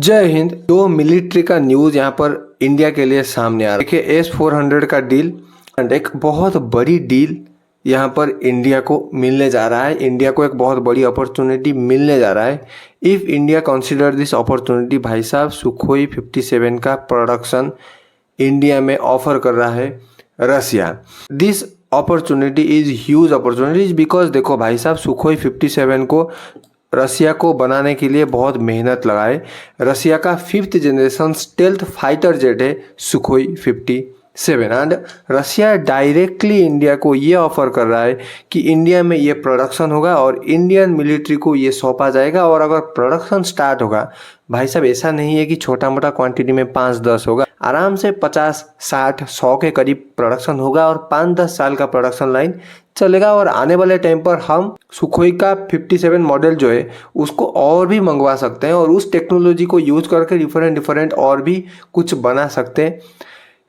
जय हिंद। दो मिलिट्री का न्यूज़ यहाँ पर इंडिया के लिए सामने आ रहा है। देखिए S-400 का डील एंड एक बहुत बड़ी डील यहाँ पर इंडिया को मिलने जा रहा है। इंडिया को एक बहुत बड़ी अपॉर्चुनिटी मिलने जा रहा है। If India consider this opportunity, भाई साहब सुखोई 57 का प्रोडक्शन इंडिया में ऑफर कर रहा है Russia. This opportunity is huge opportunity because देखो भाई साहब, सुखोई 57 को रसिया को बनाने के लिए बहुत मेहनत लगाए। रसिया का 5th generation stealth fighter jet है Sukhoi 57 and Russia directly India को ये ऑफर कर रहा है कि इंडिया में ये प्रोडक्शन होगा और इंडियन मिलिट्री को ये सौंपा जाएगा। और अगर प्रोडक्शन स्टार्ट होगा भाई साहब, ऐसा नहीं है कि छोटा मोटा क्वांटिटी में 5-10 होगा, आराम से 50-60-100 के करीब प्रोडक्शन होगा और 5-10 साल का प्रोडक्शन लाइन चलेगा। और आने वाले टाइम पर हम सुखोई का 57 मॉडल जो है उसको और भी मंगवा सकते हैं और उस टेक्नोलॉजी को यूज करके डिफरेंट और भी कुछ बना सकते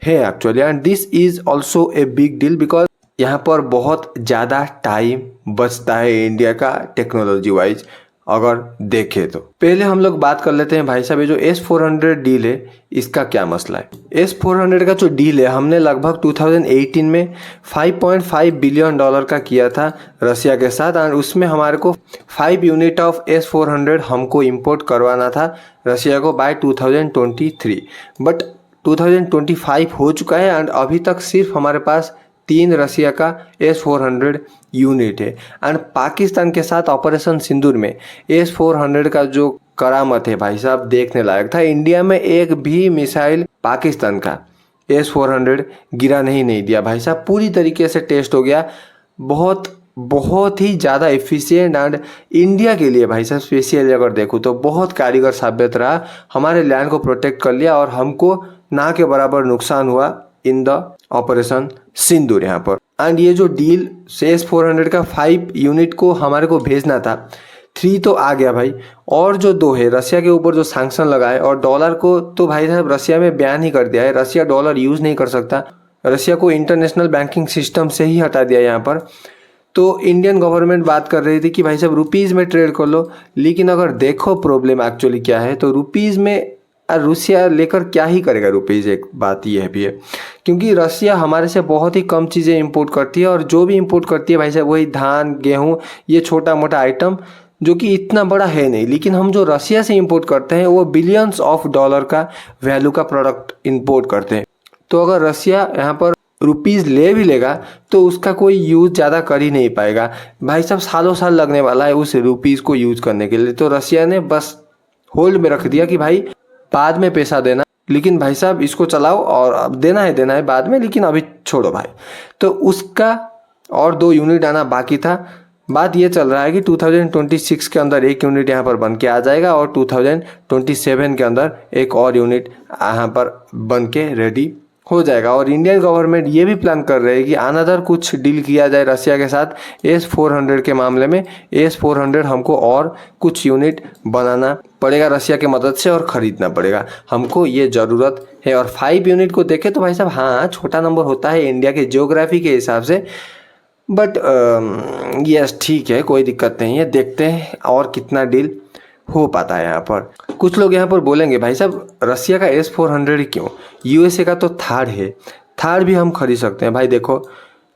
हैं actually. And this is also a big deal because यहाँ पर बहुत ज़्यादा टाइम बचता है इंडिया का टेक्नोलॉजी वाइज अगर देखें तो। पहले हम लोग बात कर लेते हैं भाई साहब, ये जो S-400 डील है इसका क्या मसला है। S-400 का जो डील है हमने लगभग 2018 में $5.5 बिलियन का किया था रसिया के साथ एंड उसमें हमारे को 5 यूनिट ऑफ S-400 हमको इंपोर्ट करवाना था रसिया को बाय 2023। बट 2025 हो चुका है एंड अभी तक सिर्फ हमारे पास 3 रसिया का S-400 यूनिट है। एंड पाकिस्तान के साथ ऑपरेशन सिंदूर में S-400 का जो करामत है भाई साहब देखने लायक था। इंडिया में एक भी मिसाइल पाकिस्तान का S-400 गिरा नहीं दिया भाई साहब, पूरी तरीके से टेस्ट हो गया। बहुत ही ज़्यादा एफिशिएंट एंड इंडिया के लिए भाई साहब स्पेशली अगर देखूँ तो बहुत कारीगर साबित रहा। हमारे लैंड को प्रोटेक्ट कर लिया और हमको ना के बराबर नुकसान हुआ इन द ऑपरेशन सिंदूर यहाँ पर। एंड ये जो डील S-400 का 5 यूनिट को हमारे को भेजना था, 3 तो आ गया भाई, और जो 2 है रसिया के ऊपर जो सैंक्शन लगाए और डॉलर को तो भाई साहब रसिया में बैन ही कर दिया है। रसिया डॉलर यूज़ नहीं कर सकता, रसिया को इंटरनेशनल बैंकिंग सिस्टम से ही हटा दिया यहाँ पर। तो इंडियन गवर्नमेंट बात कर रही थी कि भाई साहब रुपीज़ में ट्रेड कर लो, लेकिन अगर देखो प्रॉब्लम एक्चुअली क्या है तो रुपीज़ में रूसिया लेकर क्या ही करेगा रुपीज़। एक बात यह भी है क्योंकि रसिया हमारे से बहुत ही कम चीज़ें इंपोर्ट करती है और जो भी इंपोर्ट करती है भाई साहब वही धान गेहूँ, ये छोटा मोटा आइटम जो कि इतना बड़ा है नहीं। लेकिन हम जो रसिया से इंपोर्ट करते हैं वो बिलियंस ऑफ डॉलर का वैल्यू का प्रोडक्ट इंपोर्ट करते हैं। तो अगर रसिया यहाँ पर रुपीज़ ले भी लेगा तो उसका कोई यूज़ ज़्यादा कर ही नहीं पाएगा भाई साहब, सालों साल लगने वाला है उस रुपीज़ को यूज़ करने के लिए। तो रसिया ने बस होल्ड में रख दिया कि भाई बाद में पैसा देना, लेकिन भाई साहब इसको चलाओ और अब देना है बाद में, लेकिन अभी छोड़ो भाई। तो उसका और 2 यूनिट आना बाकी था। बात ये चल रहा है कि 2026 के अंदर 1 यूनिट यहाँ पर बन के आ जाएगा और 2027 के अंदर एक और यूनिट यहाँ पर बन के रेडी हो जाएगा। और इंडियन गवर्नमेंट ये भी प्लान कर रहे हैं कि अनदर कुछ डील किया जाए रसिया के साथ S-400 के मामले में। S-400 हमको और कुछ यूनिट बनाना पड़ेगा रसिया की मदद से और ख़रीदना पड़ेगा, हमको ये ज़रूरत है। और 5 यूनिट को देखें तो भाई साहब हाँ छोटा नंबर होता है इंडिया के ज्योग्राफी के हिसाब से, बट यस ठीक है, कोई दिक्कत नहीं है। देखते हैं और कितना डील हो पाता है यहाँ पर। कुछ लोग यहाँ पर बोलेंगे भाई साहब रसिया का S-400 क्यों, USA का तो थार है, थार भी हम खरीद सकते हैं। भाई देखो,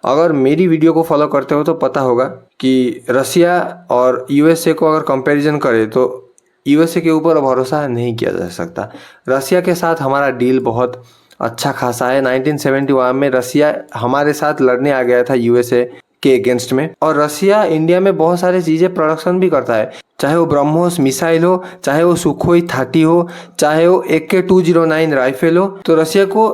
अगर मेरी वीडियो को फॉलो करते हो तो पता होगा कि रसिया और USA को अगर कंपैरिजन करें तो USA के ऊपर भरोसा नहीं किया जा सकता। रसिया के साथ हमारा डील बहुत अच्छा खासा है। 1971 में रसिया हमारे साथ लड़ने आ गया था USA के अगेंस्ट में, और रसिया इंडिया में बहुत सारी चीज़ें प्रोडक्शन भी करता है, चाहे वो ब्रह्मोस मिसाइल हो, चाहे वो सुखोई 30 हो, चाहे वो AK-209 राइफल हो। तो रसिया को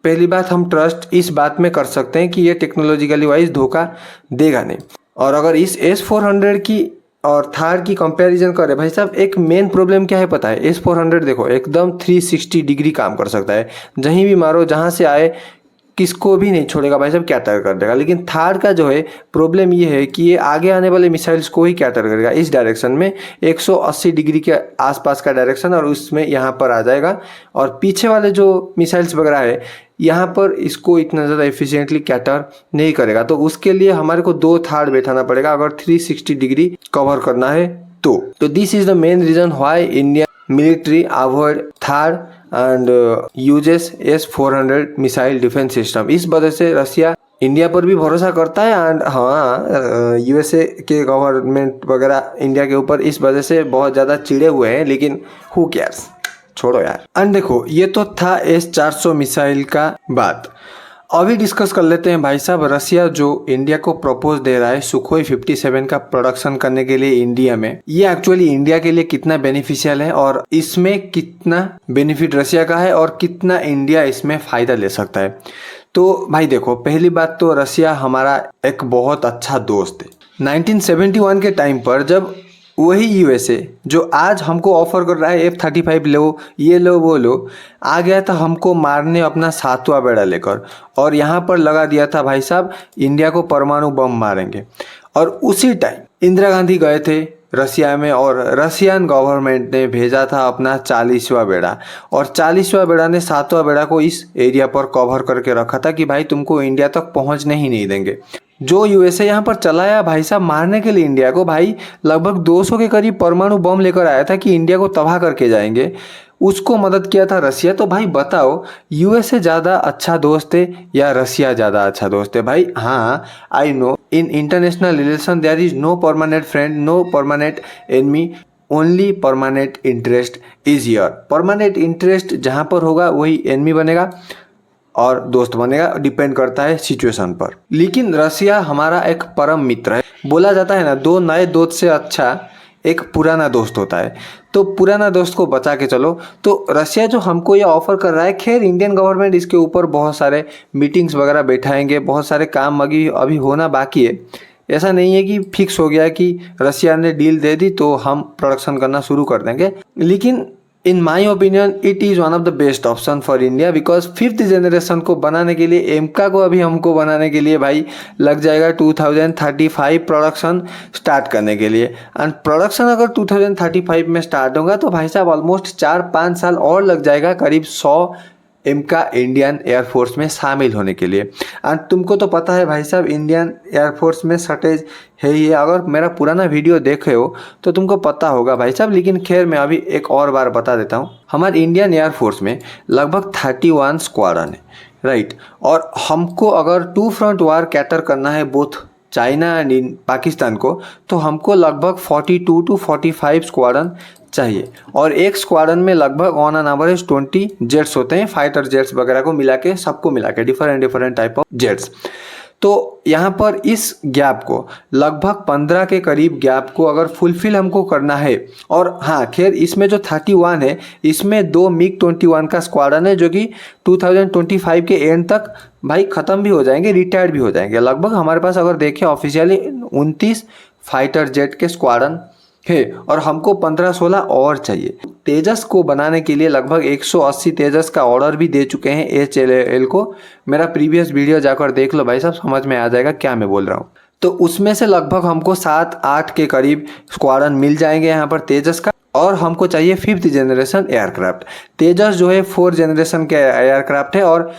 पहली बात हम ट्रस्ट इस बात में कर सकते हैं कि ये टेक्नोलॉजिकली वाइज धोखा देगा नहीं। और अगर इस S-400 की और थार की कंपैरिजन करें भाई साहब, एक मेन प्रॉब्लम क्या है पता है, S-400 देखो एकदम 360 डिग्री काम कर सकता है, जहीं भी मारो जहाँ से आए किसको भी नहीं छोड़ेगा भाई साहब, कैटर कर देगा। लेकिन थार का जो है प्रॉब्लम ये है कि ये आगे आने वाले मिसाइल्स को ही कैटर करेगा इस डायरेक्शन में, 180 डिग्री के आसपास का डायरेक्शन, और उसमें यहाँ पर आ जाएगा। और पीछे वाले जो मिसाइल्स वगैरह है यहाँ पर इसको इतना ज़्यादा एफिशिएंटली कैटर नहीं करेगा। तो उसके लिए हमारे को 2 थार बैठाना पड़ेगा अगर 360 डिग्री कवर करना है तो this is the main reason why India military avoid third and uses S-400 missile defence system. इस वजह से रसिया इंडिया पर भी भरोसा करता है एंड हाँ यूएसए के गवर्नमेंट वगैरह इंडिया के ऊपर इस वजह से बहुत ज़्यादा चिढ़े हुए हैं, लेकिन हु केयर्स, छोड़ो यार। एंड देखो ये तो था S-400 मिसाइल का बात। अभी डिस्कस कर लेते हैं भाई साहब, रसिया जो इंडिया को प्रपोज दे रहा है सुखोई 57 का प्रोडक्शन करने के लिए इंडिया में, ये एक्चुअली इंडिया के लिए कितना बेनिफिशियल है और इसमें कितना बेनिफिट रसिया का है और कितना इंडिया इसमें फायदा ले सकता है। तो भाई देखो, पहली बात तो रसिया हमारा एक बहुत अच्छा दोस्त है। 1971 के टाइम पर जब वही यूएसए जो आज हमको ऑफर कर रहा है F-35 लो, ये लो वो लो, आ गया था हमको मारने अपना 7वां बेड़ा लेकर और यहाँ पर लगा दिया था भाई साहब इंडिया को परमाणु बम मारेंगे। और उसी टाइम इंदिरा गांधी गए थे रसिया में और रसियन गवर्नमेंट ने भेजा था अपना 40वां बेड़ा और 40वां बेड़ा ने 7वां बेड़ा को इस एरिया पर कवर करके रखा था कि भाई तुमको इंडिया तक पहुंचने ही नहीं देंगे। जो यूएसए यहाँ पर चलाया भाई साहब मारने के लिए इंडिया को, भाई लगभग 200 के करीब परमाणु बम लेकर आया था कि इंडिया को तबाह करके जाएंगे, उसको मदद किया था रसिया। तो भाई बताओ यूएसए ज़्यादा अच्छा दोस्त है या रसिया ज़्यादा अच्छा दोस्त है? भाई हाँ, I know in international relation there is no permanent friend, no permanent enemy, only permanent interest is your. Permanent interest जहाँ पर होगा वही एनिमी बनेगा और दोस्त बनेगा, डिपेंड करता है सिचुएशन पर। लेकिन रसिया हमारा एक परम मित्र है। बोला जाता है ना, 2 नए दोस्त से अच्छा एक पुराना दोस्त होता है, तो पुराना दोस्त को बचा के चलो। तो रसिया जो हमको ये ऑफर कर रहा है, खैर इंडियन गवर्नमेंट इसके ऊपर बहुत सारे मीटिंग्स वगैरह बैठाएंगे, बहुत सारे काम अभी होना बाकी है। ऐसा नहीं है कि फिक्स हो गया कि रसिया ने डील दे दी तो हम प्रोडक्शन करना शुरू कर देंगे। लेकिन in my opinion it is one of the best option for India, because 5th generation को बनाने के लिए, एमका को अभी हमको बनाने के लिए भाई लग जाएगा 2035 प्रोडक्शन स्टार्ट करने के लिए। एंड प्रोडक्शन अगर 2035 में स्टार्ट होगा तो भाई साहब ऑलमोस्ट 4-5 साल और लग जाएगा करीब 100 एमका इंडियन एयरफोर्स में शामिल होने के लिए। एंड तुमको तो पता है भाई साहब इंडियन एयरफोर्स में शॉर्टेज है ही है। अगर मेरा पुराना वीडियो देखे हो तो तुमको पता होगा भाई साहब, लेकिन खैर मैं अभी एक और बार बता देता हूँ। हमारे इंडियन एयरफोर्स में लगभग 31 स्क्वाड्रन है, राइट। और हमको अगर 2 फ्रंट वार कैटर करना है बोथ चाइना एंड पाकिस्तान को, तो हमको लगभग 42 to 45 स्क्वाड्रन चाहिए। और एक स्क्वाड्रन में लगभग ऑन एन एवरेज 20 जेट्स होते हैं, फाइटर जेट्स वगैरह को मिला के, सबको मिला के डिफरेंट टाइप ऑफ जेट्स। तो यहाँ पर इस गैप को लगभग 15 के करीब गैप को अगर फुलफिल हमको करना है, और हाँ खैर इसमें जो 31 है इसमें 2 MiG-21 का स्क्वाड्रन है जो कि 2025 के एंड तक भाई ख़त्म भी हो जाएंगे, रिटायर्ड भी हो जाएंगे। लगभग हमारे पास अगर देखें ऑफिशियली 29 फाइटर जेट के स्क्वाड्रन है और हमको 15-16 और चाहिए। तेजस को बनाने के लिए लगभग 180 तेजस का ऑर्डर भी दे चुके हैं HAL को। मेरा प्रीवियस वीडियो जाकर देख लो भाई साहब, समझ में आ जाएगा क्या मैं बोल रहा हूँ। तो उसमें से लगभग हमको 7-8 के करीब स्क्वाड्रन मिल जाएंगे यहाँ पर तेजस का। और हमको चाहिए 5th जनरेशन एयरक्राफ्ट। तेजस जो है 4th जनरेशन के एयरक्राफ्ट है और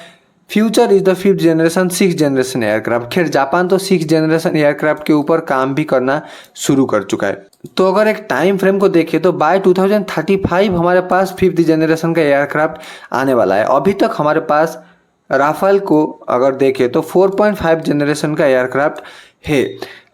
future is the 5th generation 6th generation aircraft. खैर जापान तो 6th जनरेशन एयरक्राफ्ट के ऊपर काम भी करना शुरू कर चुका है। तो अगर एक टाइम फ्रेम को देखें तो बाय 2035 हमारे पास 5th जनरेशन का एयरक्राफ्ट आने वाला है। अभी तक हमारे पास राफेल को अगर देखें तो 4.5 जनरेशन का एयरक्राफ्ट है,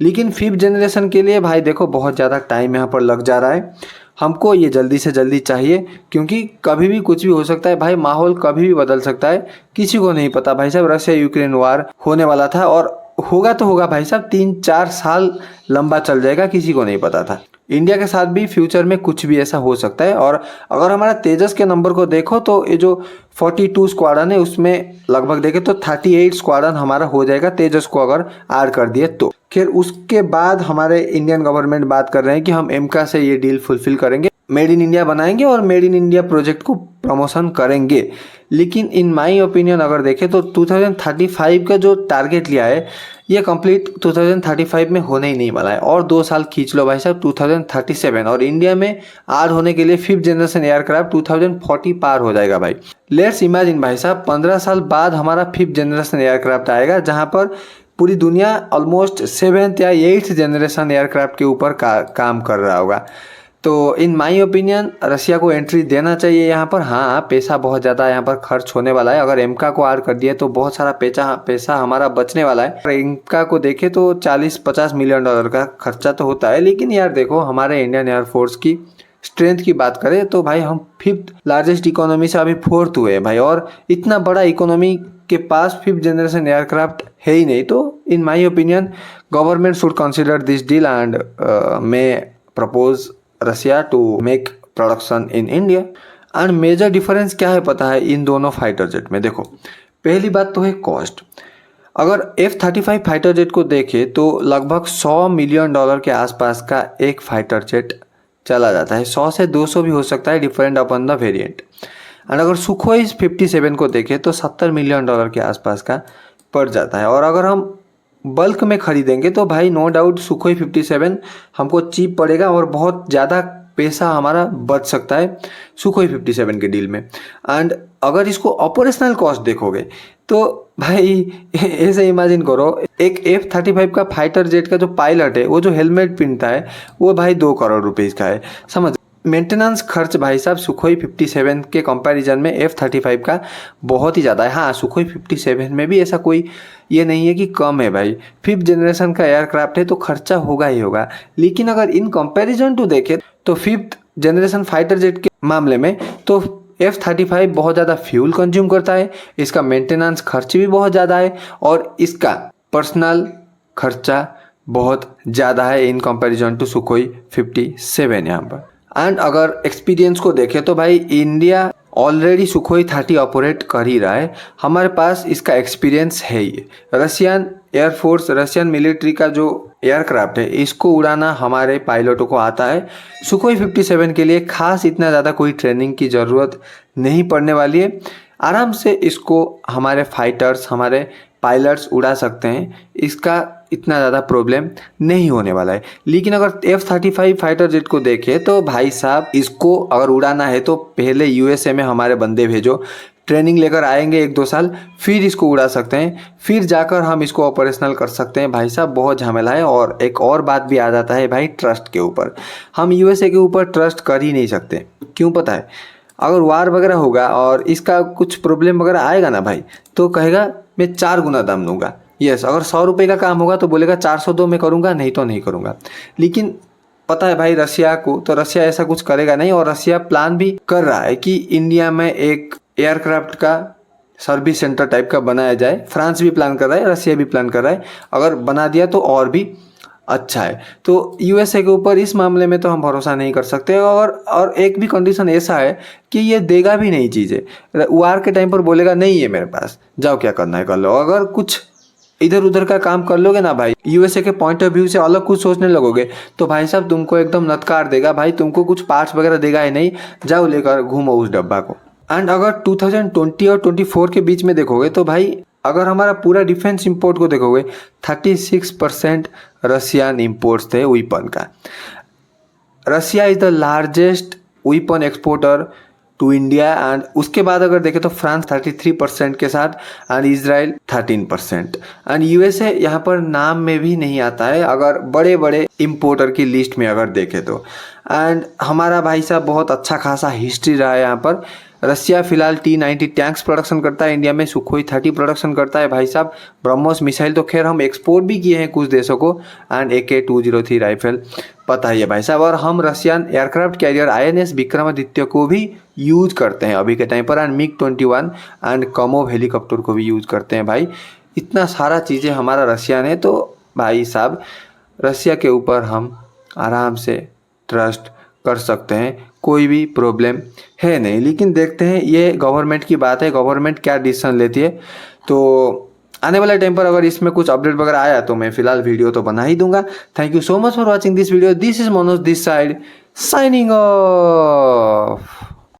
लेकिन 5th जनरेशन के लिए भाई देखो बहुत ज़्यादा टाइम यहाँ पर लग जा रहा है। हमको ये जल्दी से जल्दी चाहिए क्योंकि कभी भी कुछ भी हो सकता है भाई, माहौल कभी भी बदल सकता है, किसी को नहीं पता भाई साहब। रशिया यूक्रेन वार होने वाला था और होगा तो होगा भाई साहब, 3-4 साल लंबा चल जाएगा, किसी को नहीं पता था। इंडिया के साथ भी फ्यूचर में कुछ भी ऐसा हो सकता है। और अगर हमारा तेजस के नंबर को देखो तो ये जो 42 स्क्वाड्रन है उसमें लगभग देखे तो 38 स्क्वाड्रन हमारा हो जाएगा तेजस को अगर ऐड कर दिए तो। खैर उसके बाद हमारे इंडियन गवर्नमेंट बात कर रहे हैं कि हम एमका से ये डील फुलफिल करेंगे, मेड इन इंडिया बनाएंगे और मेड इन इंडिया प्रोजेक्ट को प्रमोशन करेंगे। लेकिन इन माई ओपिनियन अगर देखें तो 2035 का जो टारगेट लिया है ये कंप्लीट 2035 में होने ही नहीं वाला है। और 2 साल खींच लो भाई साहब 2037, और इंडिया में ऐड होने के लिए 5th जनरेशन एयरक्राफ्ट 2040 पार हो जाएगा भाई। लेट्स इमेजिन भाई साहब 15 साल बाद हमारा 5th जनरेशन एयरक्राफ्ट आएगा जहाँ पर पूरी दुनिया ऑलमोस्ट 7th या 8th जनरेशन एयरक्राफ्ट के ऊपर काम कर रहा होगा। तो इन माय ओपिनियन रसिया को एंट्री देना चाहिए यहाँ पर। हाँ, पैसा बहुत ज़्यादा यहाँ पर खर्च होने वाला है। अगर एमका को ऐड कर दिए तो बहुत सारा पैसा हमारा बचने वाला है। अगर एमका को देखे तो 40-50 मिलियन डॉलर का खर्चा तो होता है, लेकिन यार देखो हमारे इंडियन एयरफोर्स की स्ट्रेंथ की बात करें तो भाई हम 5th लार्जेस्ट इकोनॉमी से अभी 4th हुए हैं भाई, और इतना बड़ा इकोनॉमी के पास 5th जनरेशन एयरक्राफ्ट है ही नहीं। तो in my opinion government should consider this deal and may propose Russia to make production in India. And major difference क्या है पता है इन दोनों फाइटर जेट में? देखो, पहली बात तो है कॉस्ट। अगर F-35 फाइटर जेट को देखें तो लगभग 100 मिलियन डॉलर के आसपास का एक फाइटर जेट चला जाता है। 100 से 200 भी हो सकता है, different upon the variant. And अगर सुखोई 57 को देखें तो 70 मिलियन डॉलर के आसपास का पड़ जाता है। और अगर हम बल्क में खरीदेंगे तो भाई नो डाउट सुखोई 57 हमको चीप पड़ेगा और बहुत ज़्यादा पैसा हमारा बच सकता है सुखोई 57 के डील में। एंड अगर इसको ऑपरेशनल कॉस्ट देखोगे तो भाई ऐसे इमेजिन करो, एक F-35 का फाइटर जेट का जो पायलट है वो जो हेलमेट पहनता है वो भाई 2 करोड़ रुपीज़ का है, समझ। मेंटेनेंस खर्च भाई साहब सुखोई 57 के कंपैरिजन में F-35 का बहुत ही ज़्यादा है। हाँ, सुखोई 57 में भी ऐसा कोई ये नहीं है कि कम है भाई, 5th जनरेशन का एयरक्राफ्ट है तो खर्चा होगा ही होगा। लेकिन अगर इन कंपैरिजन टू देखें तो 5th जनरेशन फाइटर जेट के मामले में तो F-35 बहुत ज़्यादा फ्यूल कंज्यूम करता है, इसका मेंटेनेंस खर्च भी बहुत ज़्यादा है और इसका पर्सनल खर्चा बहुत ज़्यादा है इन कंपैरिजन टू सुखोई 57 यहाँ पर। एंड अगर एक्सपीरियंस को देखें तो भाई इंडिया ऑलरेडी सुखोई 30 ऑपरेट कर ही रहा है, हमारे पास इसका एक्सपीरियंस है ही। रशियन एयरफोर्स, रशियन मिलिट्री का जो एयरक्राफ्ट है इसको उड़ाना हमारे पायलटों को आता है। सुखोई 57 के लिए खास इतना ज़्यादा कोई ट्रेनिंग की ज़रूरत नहीं पड़ने वाली है, आराम से इसको हमारे फाइटर्स, हमारे पायलट्स उड़ा सकते हैं, इसका इतना ज़्यादा प्रॉब्लम नहीं होने वाला है। लेकिन अगर F-35 फाइटर जेट को देखें तो भाई साहब इसको अगर उड़ाना है तो पहले USA में हमारे बंदे भेजो, ट्रेनिंग लेकर आएंगे 1-2 साल, फिर इसको उड़ा सकते हैं, फिर जाकर हम इसको ऑपरेशनल कर सकते हैं। भाई साहब बहुत झमेला है। और एक और बात भी आ जाता है भाई ट्रस्ट के ऊपर, हम USA के ऊपर ट्रस्ट कर ही नहीं सकते। क्यों पता है? अगर वार वगैरह होगा और इसका कुछ प्रॉब्लम वगैरह आएगा ना भाई तो कहेगा मैं 4 गुना दाम लूँगा। यस, अगर 100 रुपये का काम होगा तो बोलेगा 402 में करूँगा, नहीं तो नहीं करूँगा। लेकिन पता है भाई रसिया को, तो रसिया ऐसा कुछ करेगा नहीं। और रसिया प्लान भी कर रहा है कि इंडिया में एक एयरक्राफ्ट का सर्विस सेंटर टाइप का बनाया जाए। फ्रांस भी प्लान कर रहा है, रसिया भी प्लान कर रहा है। अगर बना दिया तो और भी अच्छा है। तो USA के ऊपर इस मामले में तो हम भरोसा नहीं कर सकते। और एक भी कंडीशन ऐसा है कि ये देगा भी नहीं चीज़ें, वार के टाइम पर बोलेगा नहीं है मेरे पास, जाओ क्या करना है कर लो। अगर कुछ इधर उधर का काम कर लोगे ना भाई, USA के पॉइंट ऑफ व्यू से अलग कुछ सोचने लगोगे तो भाई साहब तुमको एकदम नत्कार देगा भाई, तुमको कुछ पार्ट्स वगैरह देगा ही नहीं, जाओ लेकर घूमो उस डब्बा को। एंड अगर 2020 और 24 के बीच में देखोगे तो भाई अगर हमारा पूरा डिफेंस इंपोर्ट को देखोगे 36% रशियन इंपोर्ट्स थे वीपन का। Russia is the largest weapon exporter to India. And उसके बाद अगर देखें तो फ्रांस 33% के साथ, एंड इजराइल 13%। एंड USA यहाँ पर नाम में भी नहीं आता है अगर बड़े बड़े इंपोर्टर की लिस्ट में अगर देखें तो। एंड हमारा भाई साहब बहुत अच्छा खासा हिस्ट्री रहा है यहाँ पर। रसिया फिलहाल T-90 टैंक्स प्रोडक्शन करता है इंडिया में, सुखोई 30 प्रोडक्शन करता है भाई साहब। ब्रह्मोस मिसाइल तो खैर हम एक्सपोर्ट भी किए हैं कुछ देशों को, एंड AK-203 राइफल पता ही है भाई साहब। और हम Russian aircraft carrier INS Vikramaditya को भी यूज करते हैं अभी के टाइम पर, and MiG-21 and Kamov helicopter को भी यूज करते हैं भाई। इतना सारा चीज़ें हमारा रशियन है, तो भाई साहब रसिया के ऊपर हम आराम से ट्रस्ट कर सकते हैं, कोई भी प्रॉब्लम है नहीं। लेकिन देखते हैं, ये गवर्नमेंट की बात है, गवर्नमेंट क्या डिसीजन लेती है। तो आने वाले टाइम पर अगर इसमें कुछ अपडेट वगैरह आया तो मैं फिलहाल वीडियो तो बना ही दूंगा। Thank you so much for watching this video. This is Manoj this side signing off.